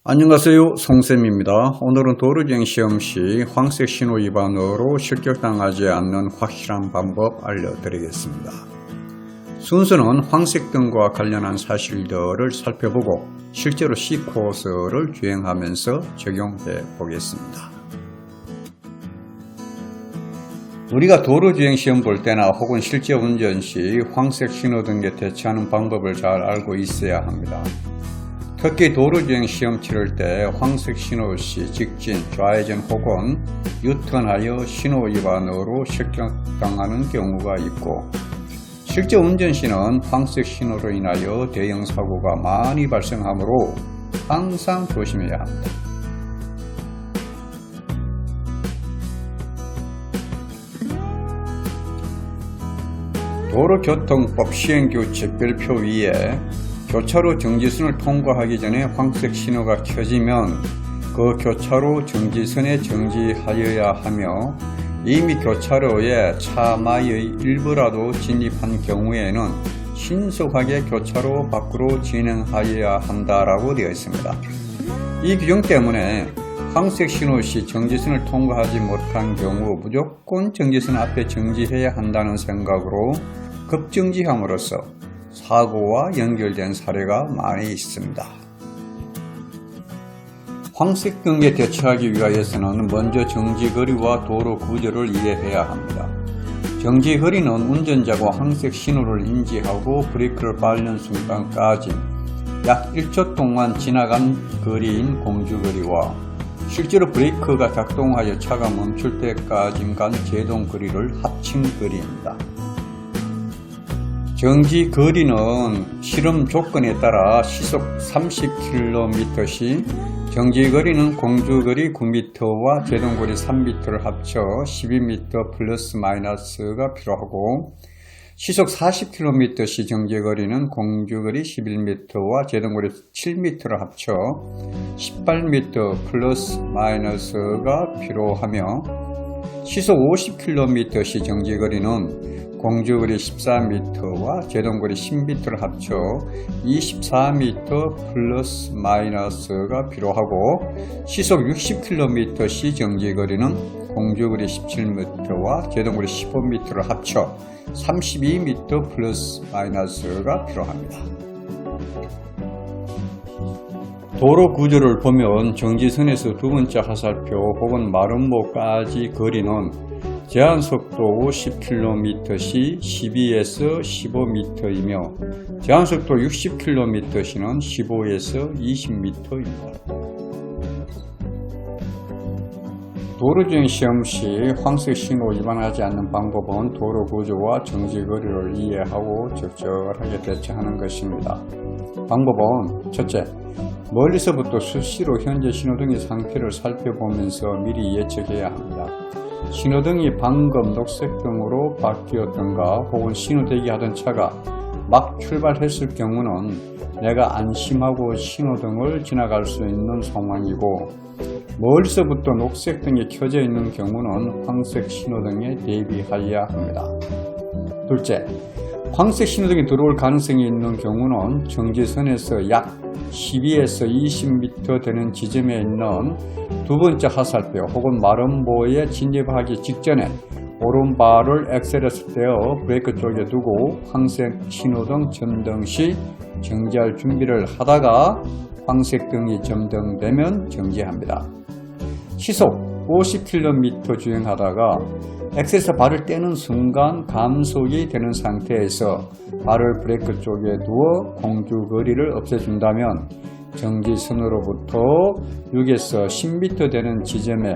안녕하세요, 송쌤입니다. 오늘은 도로주행 시험 시 황색 신호 위반으로 실격당하지 않는 확실한 방법 알려드리겠습니다. 순서는 황색 등과 관련한 사실들을 살펴보고 실제로 C코스를 주행하면서 적용해 보겠습니다. 우리가 도로주행 시험 볼 때나 혹은 실제 운전 시 황색 신호등에 대처하는 방법을 잘 알고 있어야 합니다. 특히 도로주행 시험 치를 때 황색 신호 시 직진, 좌회전 혹은 유턴하여 신호 위반으로 실격당하는 경우가 있고, 실제 운전 시는 황색 신호로 인하여 대형 사고가 많이 발생하므로 항상 조심해야 합니다. 도로교통법 시행규칙 별표 위에 교차로 정지선을 통과하기 전에 황색 신호가 켜지면 그 교차로 정지선에 정지하여야 하며, 이미 교차로에 차마의 일부라도 진입한 경우에는 신속하게 교차로 밖으로 진행하여야 한다라고 되어 있습니다. 이 규정 때문에 황색 신호 시 정지선을 통과하지 못한 경우 무조건 정지선 앞에 정지해야 한다는 생각으로 급정지함으로써 사고와 연결된 사례가 많이 있습니다. 황색 등에 대처하기 위하여서는 먼저 정지거리와 도로 구조를 이해해야 합니다. 정지거리는 운전자가 황색 신호를 인지하고 브레이크를 밟는 순간까지 약 1초 동안 지나간 거리인 공주거리와 실제로 브레이크가 작동하여 차가 멈출 때까지 간 제동거리를 합친 거리입니다. 정지 거리는 실험 조건에 따라 시속 30km/시, 정지 거리는 공주거리 9m와 제동거리 3m를 합쳐 12m 플러스 마이너스가 필요하고, 시속 40km/시 정지 거리는 공주거리 11m와 제동거리 7m를 합쳐 18m 플러스 마이너스가 필요하며, 시속 50km/시 정지 거리는 공주거리 14m와 제동거리 10m를 합쳐 24m 플러스 마이너스가 필요하고, 시속 60km/시 정지거리는 공주거리 17m와 제동거리 15m를 합쳐 32m 플러스 마이너스가 필요합니다. 도로 구조를 보면 정지선에서 두 번째 화살표 혹은 마름모까지 거리는 제한속도 50km/시 12에서 15m이며 제한속도 60km/시는 15에서 20m입니다. 도로주행 시험 시 황색 신호 위반하지 않는 방법은 도로 구조와 정지거리를 이해하고 적절하게 대처하는 것입니다. 방법은 첫째, 멀리서부터 수시로 현재 신호등의 상태를 살펴보면서 미리 예측해야 합니다. 신호등이 방금 녹색등으로 바뀌었던가 혹은 신호대기하던 차가 막 출발했을 경우는 내가 안심하고 신호등을 지나갈 수 있는 상황이고, 멀리서부터 녹색등이 켜져 있는 경우는 황색 신호등에 대비하여야 합니다. 둘째, 황색 신호등이 들어올 가능성이 있는 경우는 정지선에서 약 12에서 20m 되는 지점에 있는 두 번째 화살표 혹은 마름모에 진입하기 직전에 오른발을 엑셀에서 떼어 브레이크 쪽에 두고 황색 신호등 점등 시 정지할 준비를 하다가 황색 등이 점등되면 정지합니다. 시속 50km 주행하다가 엑셀에서 발을 떼는 순간 감속이 되는 상태에서 발을 브레이크 쪽에 두어 공주거리를 없애준다면 정지선으로부터 6에서 10m 되는 지점에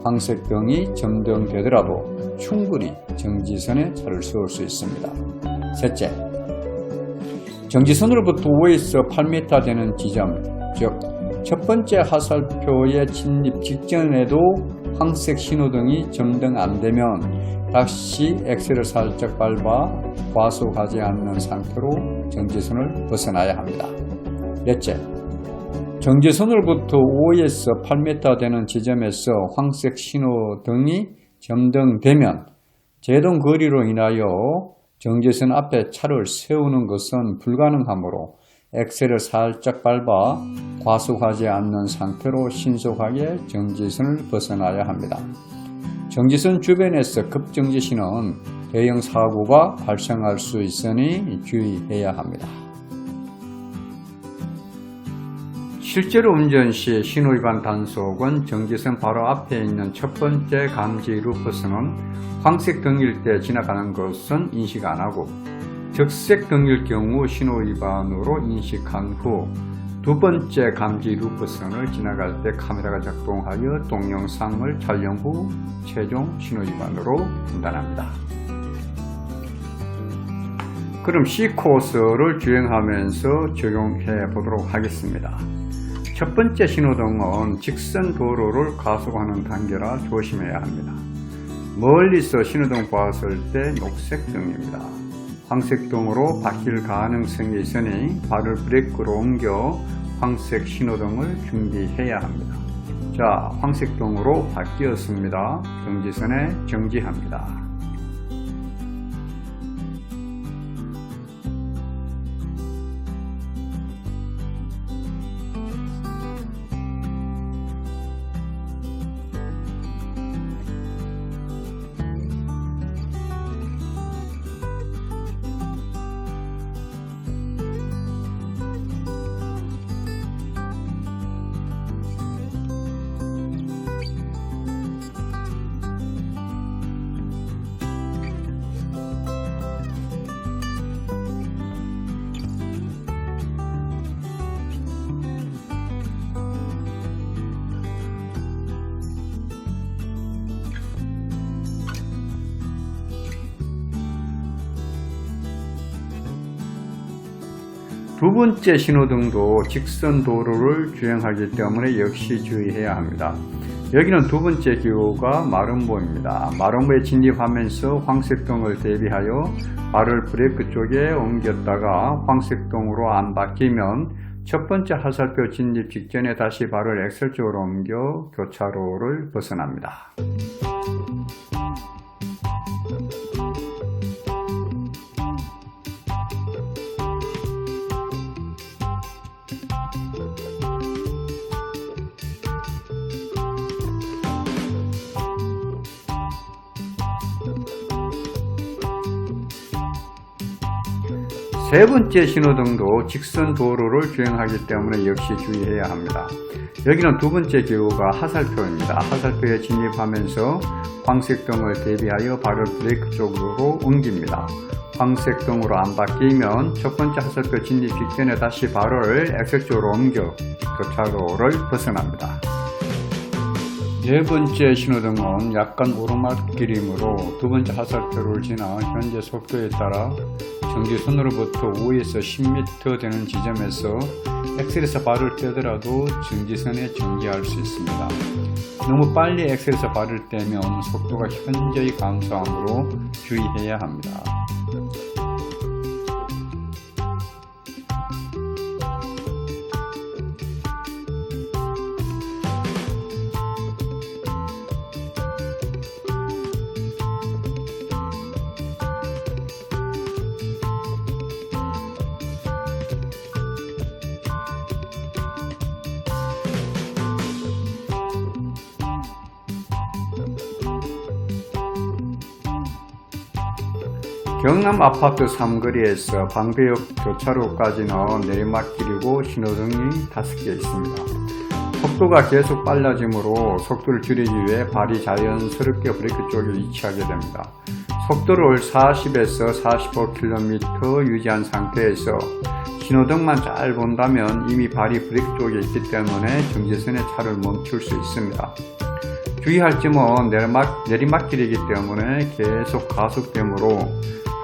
황색 등이 점등되더라도 충분히 정지선에 차를 세울 수 있습니다. 셋째, 정지선으로부터 5에서 8m 되는 지점, 즉 첫 번째 화살표에 진입 직전에도 황색 신호등이 점등 안되면 다시 엑셀을 살짝 밟아 과속하지 않는 상태로 정지선을 벗어나야 합니다. 넷째, 정지선으로부터 5에서 8m 되는 지점에서 황색 신호등이 점등되면 제동거리로 인하여 정지선 앞에 차를 세우는 것은 불가능하므로 엑셀을 살짝 밟아 과속하지 않는 상태로 신속하게 정지선을 벗어나야 합니다. 정지선 주변에서 급정지시는 대형 사고가 발생할 수 있으니 주의해야 합니다. 실제로 운전 시 신호위반 단속은 정지선 바로 앞에 있는 첫 번째 감지 루프선은 황색 등일 때 지나가는 것은 인식 안 하고 적색 등일 경우 신호위반으로 인식한 후 두 번째 감지 루프선을 지나갈 때 카메라가 작동하여 동영상을 촬영 후 최종 신호위반으로 판단합니다. 그럼 C코스를 주행하면서 적용해 보도록 하겠습니다. 첫 번째 신호등은 직선 도로를 가속하는 단계라 조심해야 합니다. 멀리서 신호등 보았을 때 녹색 등입니다. 황색 등으로 바뀔 가능성이 있으니 발을 브레이크로 옮겨 황색 신호등을 준비해야 합니다. 자, 황색 등으로 바뀌었습니다. 정지선에 정지합니다. 두 번째 신호등도 직선 도로를 주행하기 때문에 역시 주의해야 합니다. 여기는 두 번째 기호가 마름모입니다. 마름모에 진입하면서 황색 등을 대비하여 발을 브레이크 쪽에 옮겼다가 황색 등으로 안 바뀌면 첫 번째 화살표 진입 직전에 다시 발을 엑셀 쪽으로 옮겨 교차로를 벗어납니다. 세 번째 신호등도 직선 도로를 주행하기 때문에 역시 주의해야 합니다. 여기는 두 번째 기호가 화살표입니다. 화살표에 진입하면서 황색 등을 대비하여 발을 브레이크 쪽으로 옮깁니다. 황색 등으로 안 바뀌면 첫 번째 화살표 진입 직전에 다시 발을 엑셀 쪽으로 옮겨 교차로를 벗어납니다. 네 번째 신호등은 약간 오르막길이므로 두 번째 화살표를 지나 현재 속도에 따라 정지선으로부터 5에서 10m 되는 지점에서 엑셀에서 발을 떼더라도 정지선에 정지할 수 있습니다. 너무 빨리 엑셀에서 발을 떼면 속도가 현저히 감소하므로 주의해야 합니다. 경남 아파트 삼거리에서 방배역 교차로까지는 내리막길이고 신호등이 5개 있습니다. 속도가 계속 빨라지므로 속도를 줄이기 위해 발이 자연스럽게 브레이크 쪽에 위치하게 됩니다. 속도를 40에서 45km 유지한 상태에서 신호등만 잘 본다면 이미 발이 브레이크 쪽에 있기 때문에 정지선에 차를 멈출 수 있습니다. 주의할 점은 내리막길이기 때문에 계속 가속되므로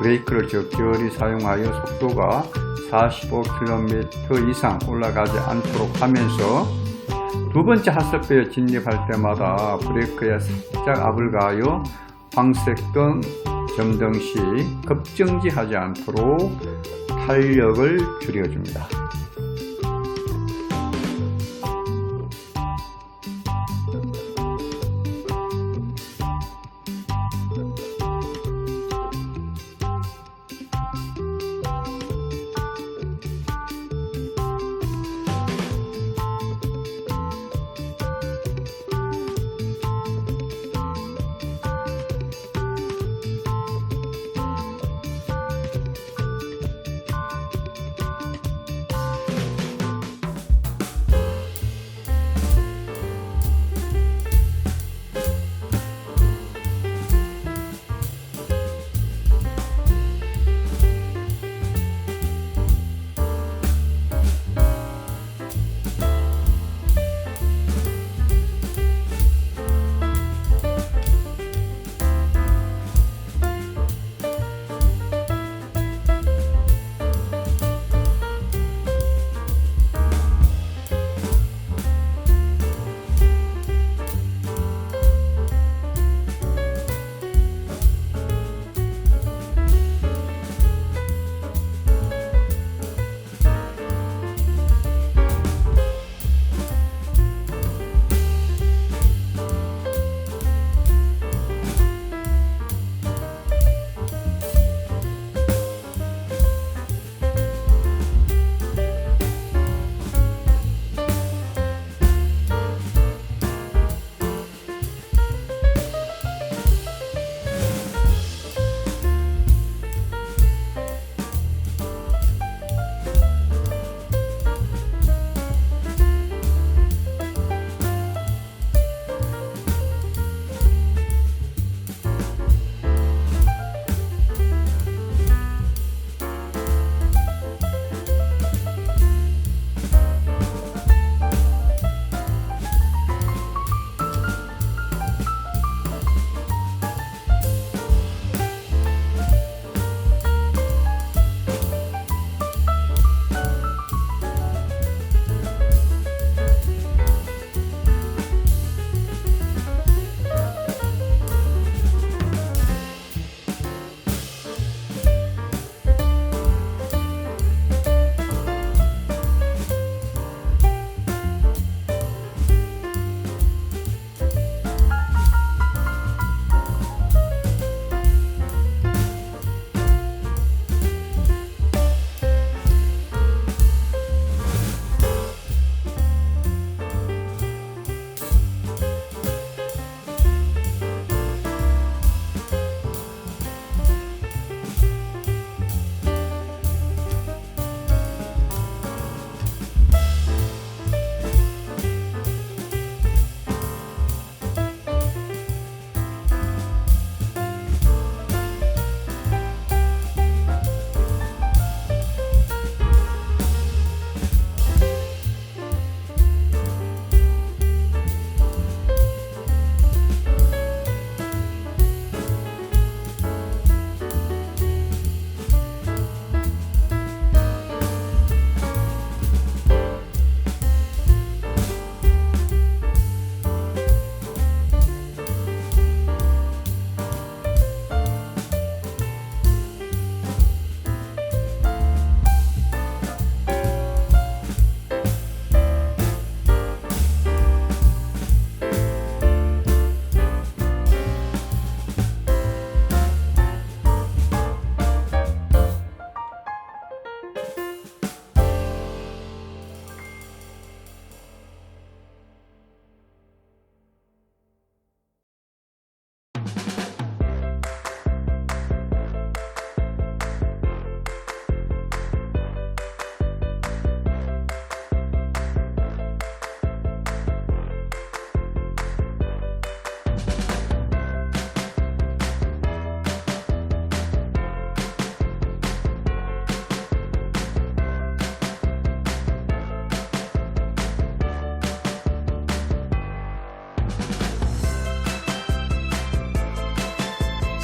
브레이크를 적절히 사용하여 속도가 45km 이상 올라가지 않도록 하면서 두 번째 화살표에 진입할 때마다 브레이크에 살짝 압을 가하여 황색등 점등 시 급정지하지 않도록 탄력을 줄여줍니다.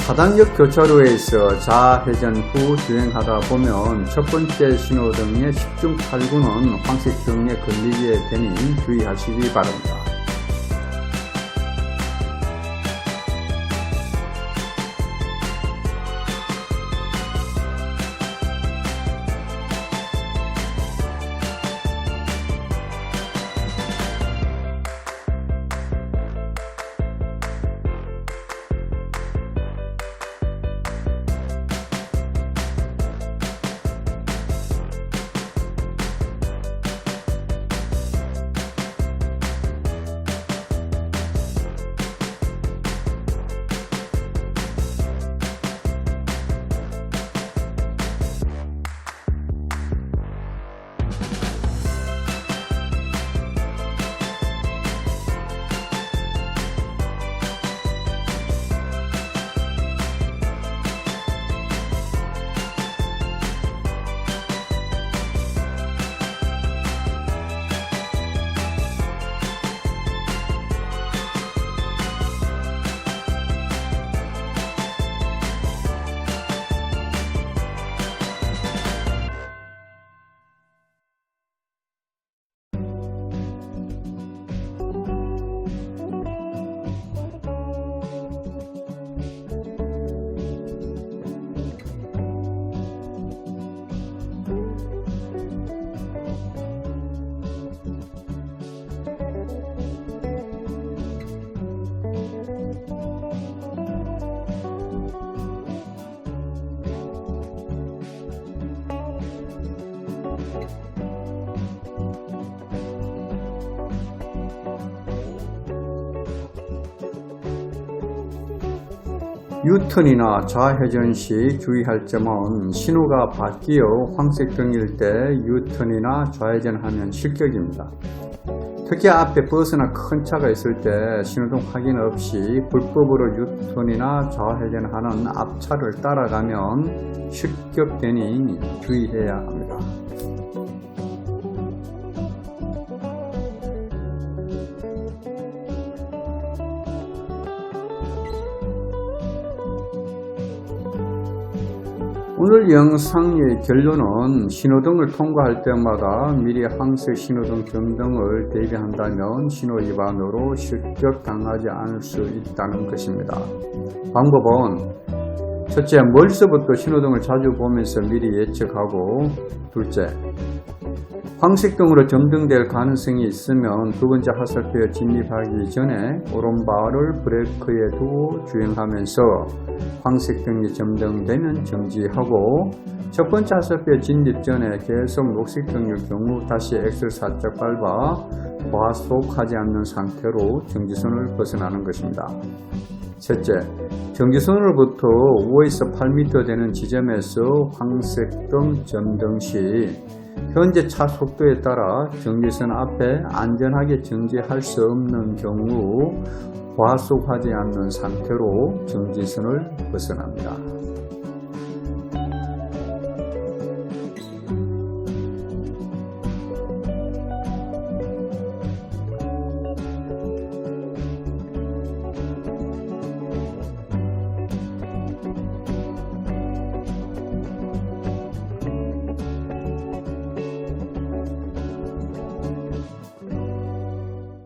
하단역 교차로에서 좌회전 후 주행하다 보면 첫 번째 신호등의 10중 8구는 황색등에 걸리게 되니 주의하시기 바랍니다. 유턴이나 좌회전 시 주의할 점은 신호가 바뀌어 황색등일 때 유턴이나 좌회전하면 실격입니다. 특히 앞에 버스나 큰 차가 있을 때 신호등 확인 없이 불법으로 유턴이나 좌회전하는 앞차를 따라가면 실격되니 주의해야 합니다. 오늘 영상의 결론은 신호등을 통과할 때마다 미리 황색 신호등 점등을 대비한다면 신호 위반으로 실격당하지 않을 수 있다는 것입니다. 방법은 첫째, 멀리서부터 신호등을 자주 보면서 미리 예측하고, 둘째, 황색등으로 점등될 가능성이 있으면 두 번째 하살표에 진입하기 전에 오른발을 브레이크에 두고 주행하면서 황색등이 점등되면 정지하고, 첫 번째 하살표에 진입 전에 계속 녹색등일 경우 다시 엑셀 살짝 밟아 과속하지 않는 상태로 정지선을 벗어나는 것입니다. 셋째, 정지선으로부터 5에서 8m 되는 지점에서 황색등 점등 시 현재 차 속도에 따라 정지선 앞에 안전하게 정지할 수 없는 경우 과속하지 않는 상태로 정지선을 벗어납니다.